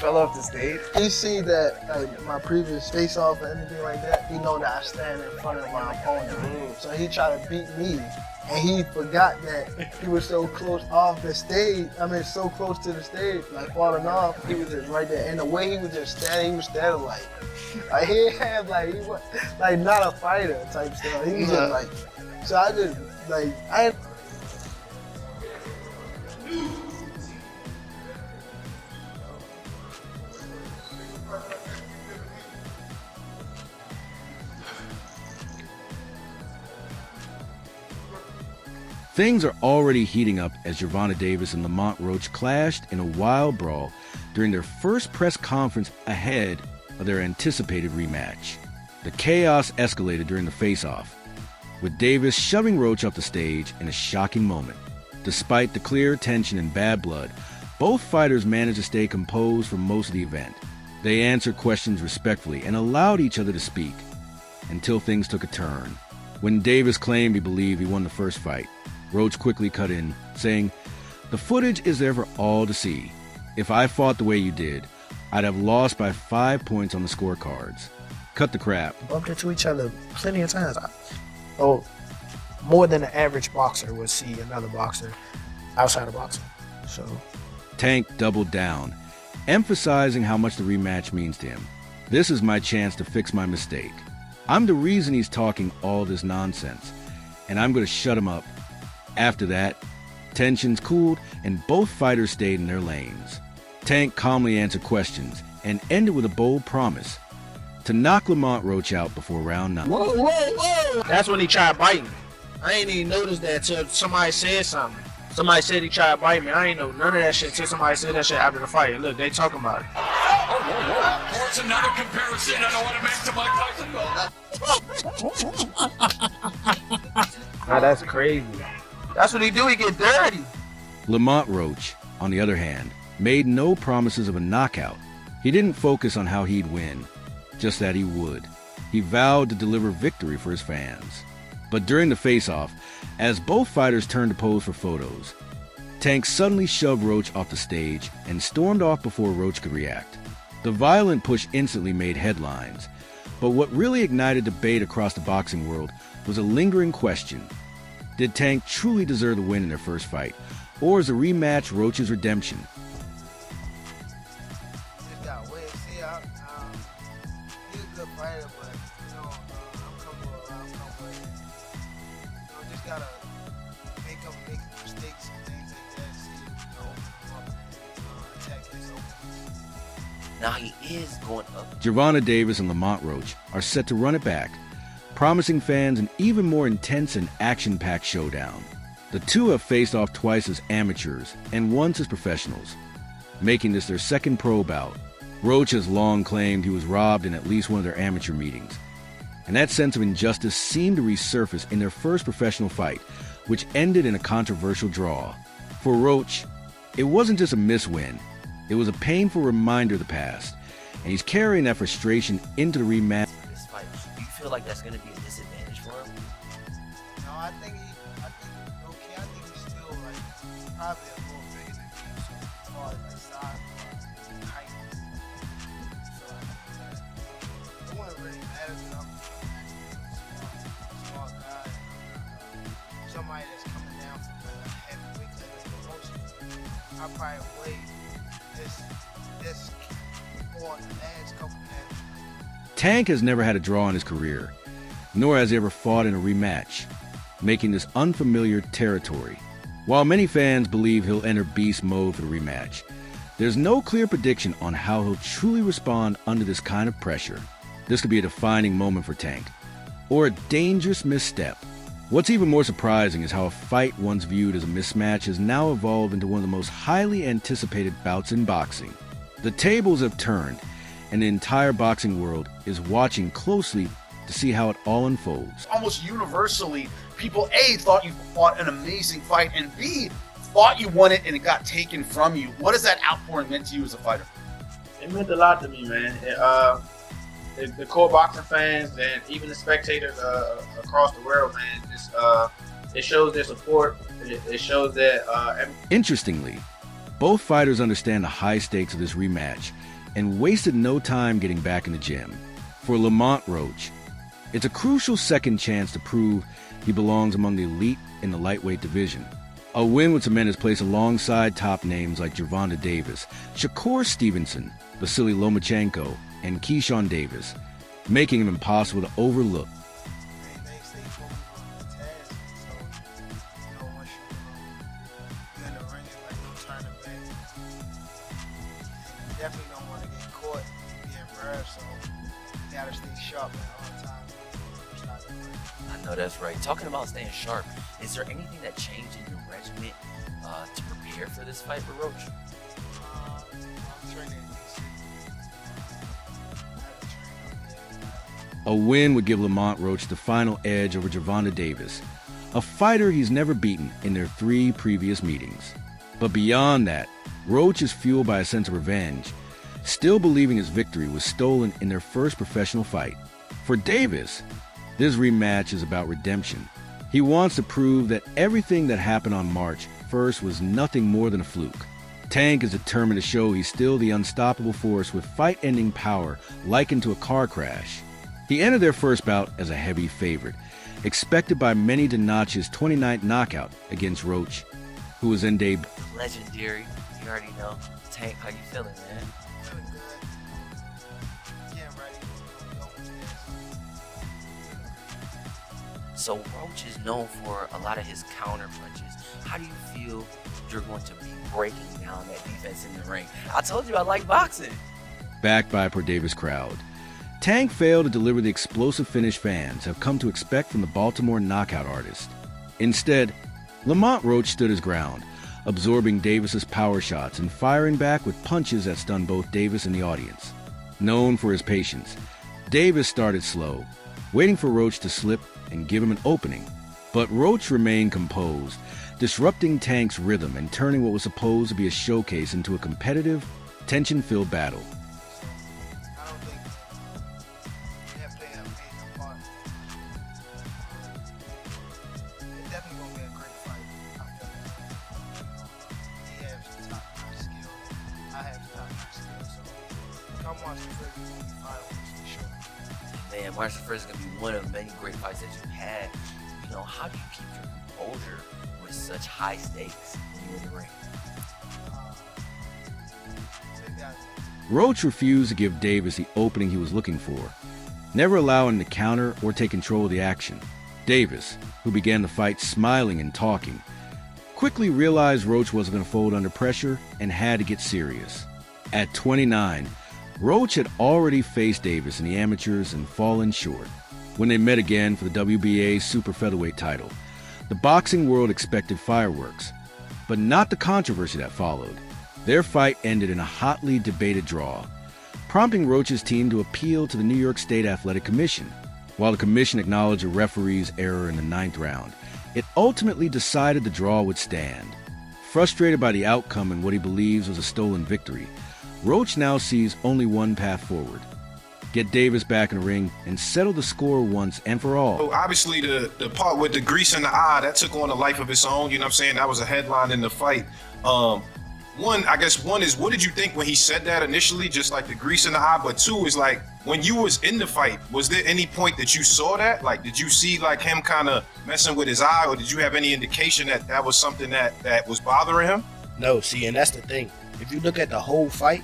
fell off the stage? He see that like my previous face-off or anything like that, he know that I stand in front of my opponent. So he tried to beat me, and he forgot that he was so close off the stage. I mean, so close to the stage, like falling off. He was just right there, and the way he was just standing, he was standing like he had like he was like not a fighter type stuff. He was just like, so I just like I. Things are already heating up as Gervonta Davis and Lamont Roach clashed in a wild brawl during their first press conference ahead of their anticipated rematch. The chaos escalated during the face-off, with Davis shoving Roach off the stage in a shocking moment. Despite the clear tension and bad blood, both fighters managed to stay composed for most of the event. They answered questions respectfully and allowed each other to speak, until things took a turn. When Davis claimed he believed he won the first fight, Roach quickly cut in, saying, "The footage is there for all to see. If I fought the way you did, I'd have lost by 5 points on the scorecards. Cut the crap." Bumped into each other plenty of times. Oh, more than an average boxer would see another boxer outside of boxing. So Tank doubled down, emphasizing how much the rematch means to him. "This is my chance to fix my mistake. I'm the reason he's talking all this nonsense, and I'm going to shut him up." After that, tensions cooled and both fighters stayed in their lanes. Tank calmly answered questions and ended with a bold promise to knock Lamont Roach out before round 9. whoa, whoa, whoa! That's when he tried biting me. I ain't even noticed that till somebody said something. Somebody said he tried to bite me. I ain't know none of that shit till somebody said that shit after the fight. Look, they talking about it. There's another comparison I don't want to make to Mike Tyson. Nah, that's crazy. That's what he do. He get dirty. Lamont Roach, on the other hand, made no promises of a knockout. He didn't focus on how he'd win, just that he would. He vowed to deliver victory for his fans. But during the face-off, as both fighters turned to pose for photos, Tank suddenly shoved Roach off the stage and stormed off before Roach could react. The violent push instantly made headlines, but what really ignited debate across the boxing world was a lingering question. Did Tank truly deserve the win in their first fight, or is a rematch Roach's redemption? Just gotta wait and see. He's a good fighter, but I'm comfortable around somewhere. Just gotta make mistakes and things like that. See, attack his openings. Now he is going up. Gervonta Davis and Lamont Roach are set to run it back, promising fans an even more intense and action-packed showdown. The two have faced off twice as amateurs and once as professionals, making this their second pro bout. Roach has long claimed he was robbed in at least one of their amateur meetings, and that sense of injustice seemed to resurface in their first professional fight, which ended in a controversial draw. For Roach, it wasn't just a miss-win, it was a painful reminder of the past, and he's carrying that frustration into the rematch. This fight, do you feel like that's going to be a disadvantage for him? No, I think he's still like probably a little bigger than me. So as far as like size, height, so I think that it wouldn't really matter to them. Small guy, somebody that's coming down from a heavyweight type of promotion. I probably weigh this on the last couple matches. Tank has never had a draw in his career, nor has he ever fought in a rematch, making this unfamiliar territory. While many fans believe he'll enter beast mode for the rematch, there's no clear prediction on how he'll truly respond under this kind of pressure. This could be a defining moment for Tank, or a dangerous misstep. What's even more surprising is how a fight once viewed as a mismatch has now evolved into one of the most highly anticipated bouts in boxing. The tables have turned, and the entire boxing world is watching closely to see how it all unfolds. Almost universally, people A, thought you fought an amazing fight, and B, thought you won it and it got taken from you. What has that outpouring meant to you as a fighter? It meant a lot to me, man. The core boxing fans and even the spectators across the world, man, it shows their support. It shows that. Interestingly, Both fighters understand the high stakes of this rematch and wasted no time getting back in the gym. For Lamont Roach, it's a crucial second chance to prove he belongs among the elite in the lightweight division. A win would cement his place alongside top names like Gervonta Davis, Shakur Stevenson, Vasily Lomachenko, and Keyshawn Davis, making him impossible to overlook. They stay focused on the task. So, once you're in the ring, it's like no turning back. You definitely don't want to get caught being embarrassed, so you gotta stay sharp at all times. I know that's right. Talking about staying sharp, is there anything that changed in your regimen to prepare for this fight with Roach? I'm training DC. A win would give Lamont Roach the final edge over Gervonta Davis, a fighter he's never beaten in their 3 previous meetings. But beyond that, Roach is fueled by a sense of revenge, still believing his victory was stolen in their first professional fight. For Davis, this rematch is about redemption. He wants to prove that everything that happened on March 1st was nothing more than a fluke. Tank is determined to show he's still the unstoppable force with fight-ending power likened to a car crash. He entered their first bout as a heavy favorite, expected by many to notch his 29th knockout against Roach, who was in debut. Legendary, you already know. Tank, how you feeling, man? Feeling good. Getting ready. So Roach is known for a lot of his counter punches. How do you feel you're going to be breaking down that defense in the ring? I told you I like boxing. Backed by a pro Davis crowd, Tank failed to deliver the explosive finish fans have come to expect from the Baltimore knockout artist. Instead, Lamont Roach stood his ground, absorbing Davis's power shots and firing back with punches that stunned both Davis and the audience. Known for his patience, Davis started slow, waiting for Roach to slip and give him an opening. But Roach remained composed, disrupting Tank's rhythm and turning what was supposed to be a showcase into a competitive, tension-filled battle. I don't think that played a major part. It's definitely gonna be a great fight. I feel like he has some top-notch skills. I have top-notch skills. So come watch the first fight for sure. Man, March 1st is going to be one of many great fights that you've had. How do you keep your composure with such high stakes when you're in the ring? Roach refused to give Davis the opening he was looking for, never allowing him to counter or take control of the action. Davis, who began the fight smiling and talking, quickly realized Roach wasn't going to fold under pressure and had to get serious. At 29, Roach had already faced Davis in the amateurs and fallen short. When they met again for the WBA super featherweight title, the boxing world expected fireworks, but not the controversy that followed. Their fight ended in a hotly debated draw, prompting Roach's team to appeal to the New York State Athletic Commission. While the commission acknowledged a referee's error in the 9th round, it ultimately decided the draw would stand. Frustrated by the outcome and what he believes was a stolen victory, Roach now sees only one path forward: get Davis back in the ring and settle the score once and for all. So obviously the part with the grease in the eye, that took on a life of its own, you know what I'm saying? That was a headline in the fight. One is, what did you think when he said that initially, just like the grease in the eye? But 2 is like, when you was in the fight, was there any point that you saw that? Like, did you see like him kind of messing with his eye, or did you have any indication that that was something that was bothering him? No, see, and that's the thing. If you look at the whole fight,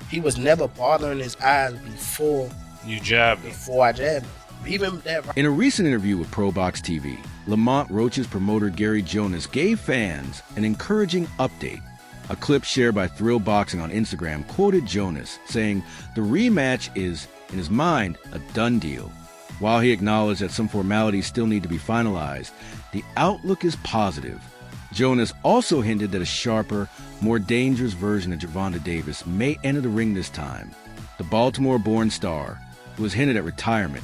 he was never bothering his eyes before you jabbed him. Before I jabbed him. Even that. In a recent interview with Pro Box TV, Lamont Roach's promoter Gary Jonas gave fans an encouraging update. A clip shared by Thrill Boxing on Instagram quoted Jonas, saying the rematch is, in his mind, a done deal. While he acknowledged that some formalities still need to be finalized, the outlook is positive. Jonas also hinted that a sharper, more dangerous version of Gervonta Davis may enter the ring this time. The Baltimore-born star, who was hinted at retirement,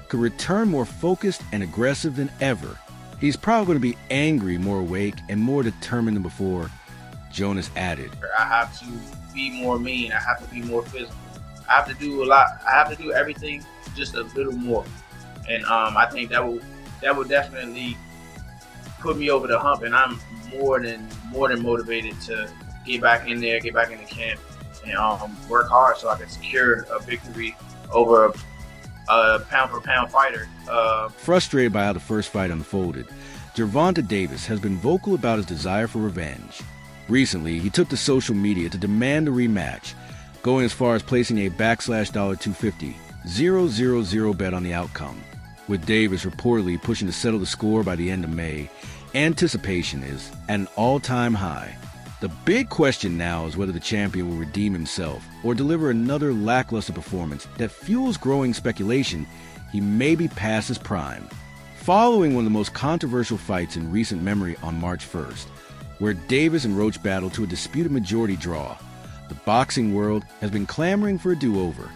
could return more focused and aggressive than ever. He's probably going to be angry, more awake, and more determined than before. Jonas added, I have to be more mean. I have to be more physical. I have to do a lot. I have to do everything just a little more. And I think that will definitely put me over the hump. And I'm more than motivated to get back in there, get back in the camp, and work hard so I can secure a victory over a pound-for-pound fighter. Frustrated by how the first fight unfolded, Gervonta Davis has been vocal about his desire for revenge. Recently, he took to social media to demand a rematch, going as far as placing a $250 000 bet on the outcome. With Davis reportedly pushing to settle the score by the end of May, anticipation is at an all-time high. The big question now is whether the champion will redeem himself or deliver another lackluster performance that fuels growing speculation he may be past his prime. Following one of the most controversial fights in recent memory on March 1st, where Davis and Roach battled to a disputed majority draw, the boxing world has been clamoring for a do-over.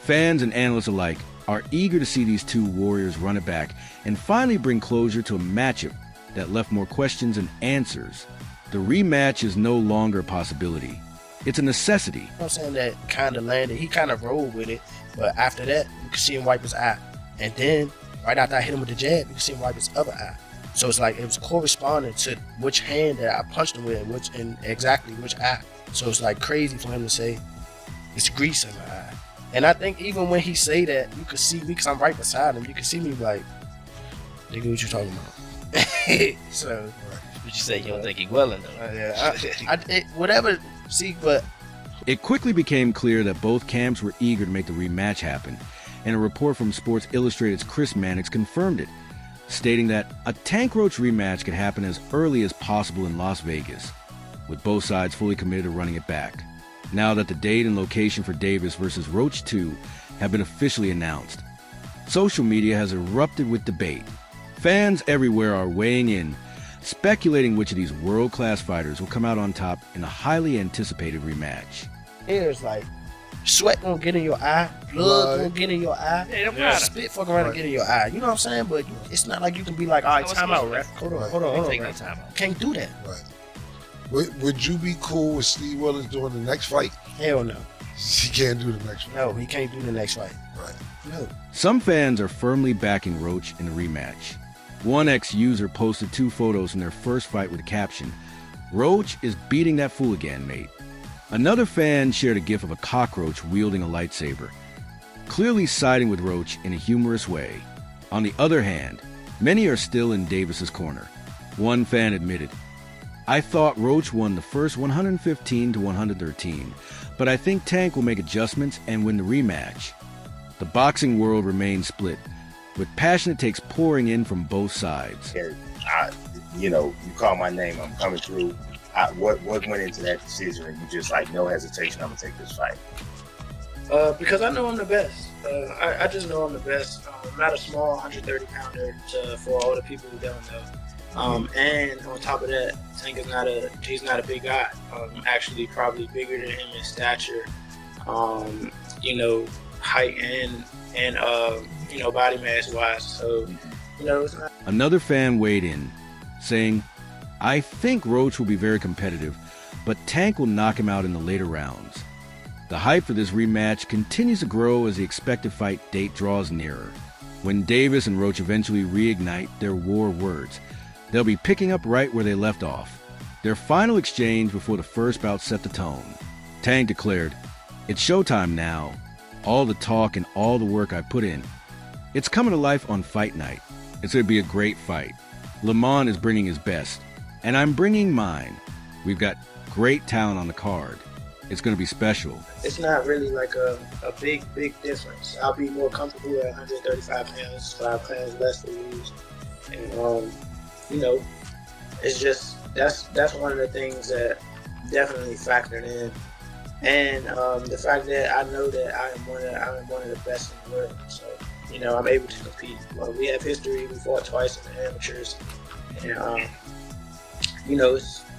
Fans and analysts alike are eager to see these two warriors run it back and finally bring closure to a matchup that left more questions than answers. The rematch is no longer a possibility. It's a necessity. You know what I'm saying? That kind of landed. He kind of rolled with it, but after that, you could see him wipe his eye. And then, right after I hit him with the jab, you could see him wipe his other eye. So it's like it was corresponding to which hand that I punched him with, and exactly which eye. So it's like crazy for him to say it's grease in my eye. And I think even when he say that, you could see me because I'm right beside him. You can see me like, nigga, what you talking about? So. But you say you don't think he well enough. Whatever. See, but it quickly became clear that both camps were eager to make the rematch happen, and a report from Sports Illustrated's Chris Mannix confirmed it, stating that a Tank Roach rematch could happen as early as possible in Las Vegas, with both sides fully committed to running it back. Now that the date and location for Davis versus Roach 2 have been officially announced, social media has erupted with debate. Fans everywhere are weighing in, speculating which of these world-class fighters will come out on top in a highly anticipated rematch. Here's like sweat gonna get in your eye, blood gonna get in your eye, spit fuck around and get in your eye. You know what I'm saying? But it's not like you can be like, all right, time out, ref. Hold on, ref. Can't do that. Right. Would you be cool with Steve Willis doing the next fight? Hell no. He can't do the next fight. No, he can't do the next fight. Right. No. Some fans are firmly backing Roach in the rematch. One ex-user posted 2 photos from their first fight with the caption, "Roach is beating that fool again, mate." Another fan shared a gif of a cockroach wielding a lightsaber, clearly siding with Roach in a humorous way. On the other hand, many are still in Davis's corner. One fan admitted, "I thought Roach won the first 115 to 113, but I think Tank will make adjustments and win the rematch." The boxing world remains split, with passionate takes pouring in from both sides. You call my name, I'm coming through. What went into that decision? And you just like, no hesitation, I'm gonna take this fight. Because I know I'm the best. I just know I'm the best. I'm not a small 130 pounder for all the people who don't know. And on top of that, Tank is he's not a big guy. Actually, probably bigger than him in stature. Height and body mass wise. So, it's not. Another fan weighed in, saying, "I think Roach will be very competitive, but Tank will knock him out in the later rounds." The hype for this rematch continues to grow as the expected fight date draws nearer. When Davis and Roach eventually reignite their war words, they'll be picking up right where they left off. Their final exchange before the first bout set the tone. Tank declared, "It's showtime now. All the talk and all the work I put in. It's coming to life on fight night. It's going to be a great fight. Lamont is bringing his best, and I'm bringing mine. We've got great talent on the card. It's going to be special." It's not really like a big difference. I'll be more comfortable at 135 pounds, 5 pounds less to lose. And, it's just, that's one of the things that definitely factored in. And the fact that I know that I am one of the best in the world. So, I'm able to compete. Well, we have history. We fought twice in the amateurs. And,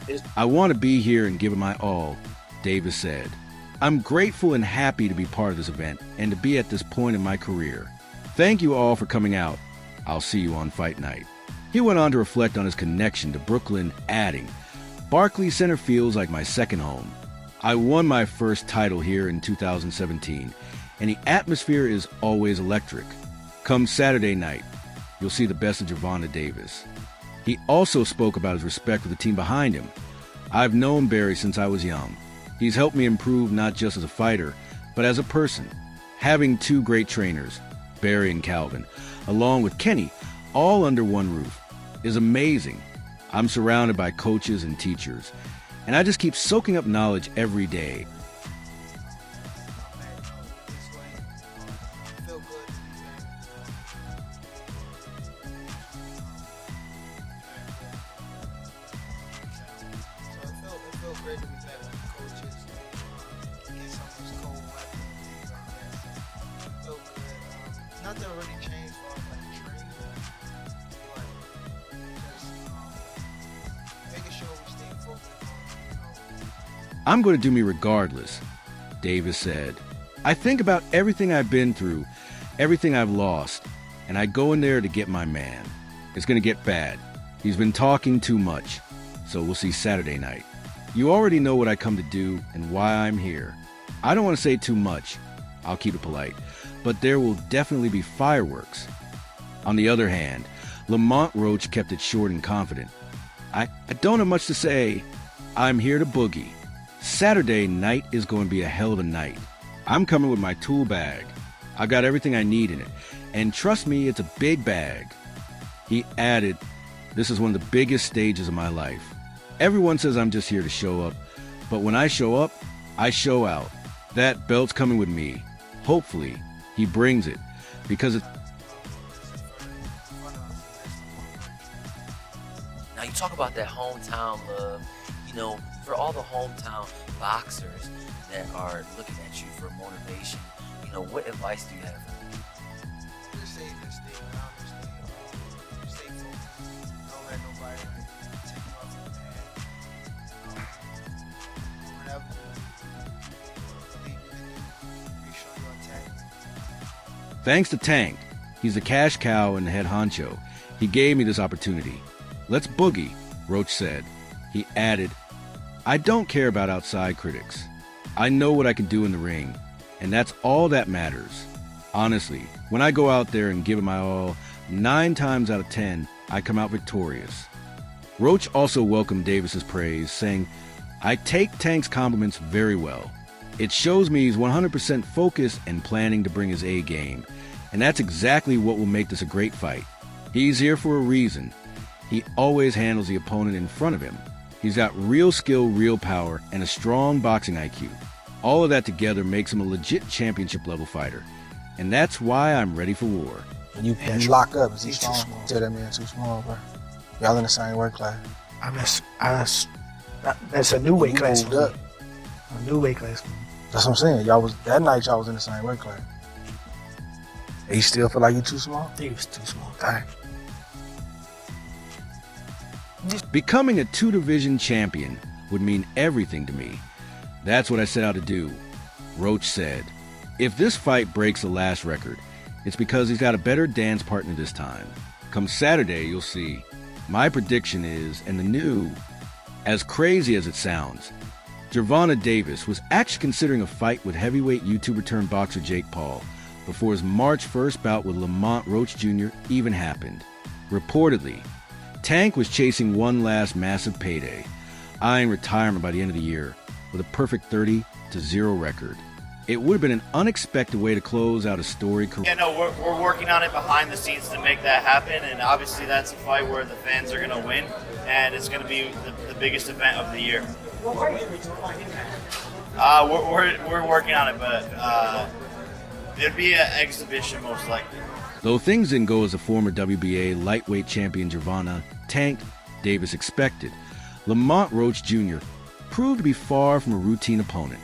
it's "I want to be here and give it my all," Davis said. "I'm grateful and happy to be part of this event and to be at this point in my career. Thank you all for coming out. I'll see you on fight night." He went on to reflect on his connection to Brooklyn, adding, "Barclays Center feels like my second home. I won my first title here in 2017, and the atmosphere is always electric. Come Saturday night, you'll see the best of Gervonta Davis." He also spoke about his respect for the team behind him. I've known Barry since I was young. He's helped me improve not just as a fighter, but as a person. Having two great trainers, Barry and Calvin, along with Kenny, all under one roof, is amazing. I'm surrounded by coaches and teachers, and I just keep soaking up knowledge every day. Nothing really changed for training, but just making sure we stay focused on, I'm going to do me regardless, Davis said. I think about everything I've been through, everything I've lost, and I go in there to get my man. It's going to get bad. He's been talking too much, so we'll see Saturday night. You already know what I come to do and why I'm here. I don't want to say too much. I'll keep it polite. But there will definitely be fireworks. On the other hand, Lamont Roach kept it short and confident. I don't have much to say. I'm here to boogie. Saturday night is going to be a hell of a night. I'm coming with my tool bag. I got everything I need in it. And trust me, it's a big bag. He added, this is one of the biggest stages of my life. Everyone says I'm just here to show up. But when I show up, I show out. That belt's coming with me. Hopefully, he brings it, because it's... Now you talk about that hometown love. You know, for all the hometown boxers that are looking at you for motivation, you know, what advice do you have for them? just say this, stay grounded, stay focused. Don't let nobody take you off your path. Whatever you believe you can do, make sure you're attacked. Thanks to Tank, he's the cash cow and the head honcho. He gave me this opportunity. Let's boogie, Roach said. He added, I don't care about outside critics. I know what I can do in the ring, and that's all that matters. Honestly, when I go out there and give it my all, 9 times out of 10, I come out victorious. Roach also welcomed Davis's praise, saying, I take Tank's compliments very well. It shows me he's 100% focused and planning to bring his A game, and that's exactly what will make this a great fight. He's here for a reason. He always handles the opponent in front of him. He's got real skill, real power, and a strong boxing IQ. All of that together makes him a legit championship-level fighter. And that's why I'm ready for war. When you lock up, is he he's too strong? small. Tell that man too small, bro. Y'all in the same weight class. That's a new weight You class. moved up. A new weight class. That's what I'm saying. That night y'all was in the same weight class. And you still feel like you too small? He was too small. Dang. Becoming a 2-division champion would mean everything to me. That's what I set out to do, Roach said. If this fight breaks the last record, it's because he's got a better dance partner this time. Come Saturday, you'll see. My prediction is, and the new, as crazy as it sounds, Gervonta Davis was actually considering a fight with heavyweight YouTuber turned boxer Jake Paul before his March 1st bout with Lamont Roach Jr. even happened. Reportedly, Tank was chasing one last massive payday, eyeing retirement by the end of the year with a perfect 30-0 record. It would have been an unexpected way to close out a storied career. Yeah, no, we're working on it behind the scenes to make that happen, and obviously that's a fight where the fans are going to win, and it's going to be the biggest event of the year. We're working on it, but it'd be an exhibition most likely. Though things didn't go as the former WBA lightweight champion Gervonta Tank Davis expected, Lamont Roach Jr. proved to be far from a routine opponent.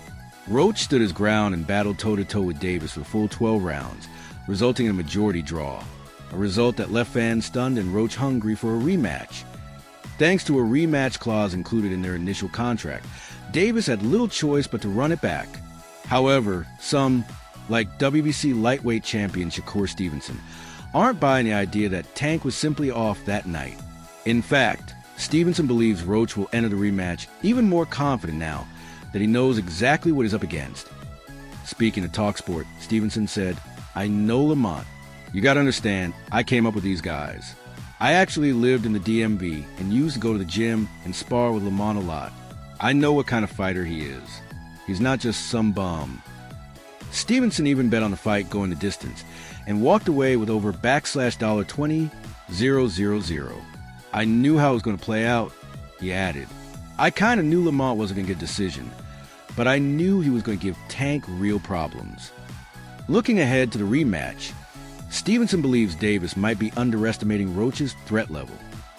Roach stood his ground and battled toe-to-toe with Davis for a full 12 rounds, resulting in a majority draw, a result that left fans stunned and Roach hungry for a rematch. Thanks to a rematch clause included in their initial contract, Davis had little choice but to run it back. However, some, like WBC lightweight champion Shakur Stevenson, aren't buying the idea that Tank was simply off that night. In fact, Stevenson believes Roach will enter the rematch even more confident now that he knows exactly what he's up against. Speaking to TalkSport, Stevenson said, I know Lamont. You gotta understand, I came up with these guys. I actually lived in the DMV and used to go to the gym and spar with Lamont a lot. I know what kind of fighter he is. He's not just some bum. Stevenson even bet on the fight going the distance and walked away with over $$20,000. I knew how it was going to play out, he added. I kind of knew Lamont wasn't going to get a decision, but I knew he was going to give Tank real problems. Looking ahead to the rematch, Stevenson believes Davis might be underestimating Roach's threat level.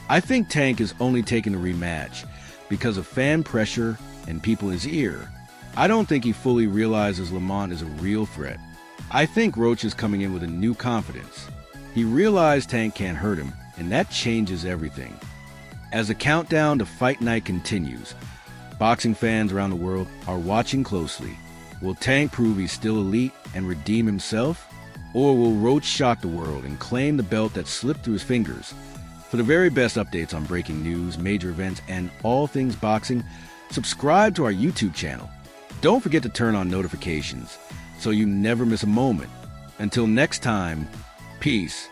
I think Tank is only taking the rematch because of fan pressure and people in his ear. I don't think he fully realizes Lamont is a real threat. I think Roach is coming in with a new confidence. He realized Tank can't hurt him, and that changes everything. As the countdown to fight night continues, boxing fans around the world are watching closely. Will Tank prove he's still elite and redeem himself? Or will Roach shock the world and claim the belt that slipped through his fingers? For the very best updates on breaking news, major events, and all things boxing, subscribe to our YouTube channel. Don't forget to turn on notifications so you never miss a moment. Until next time, peace.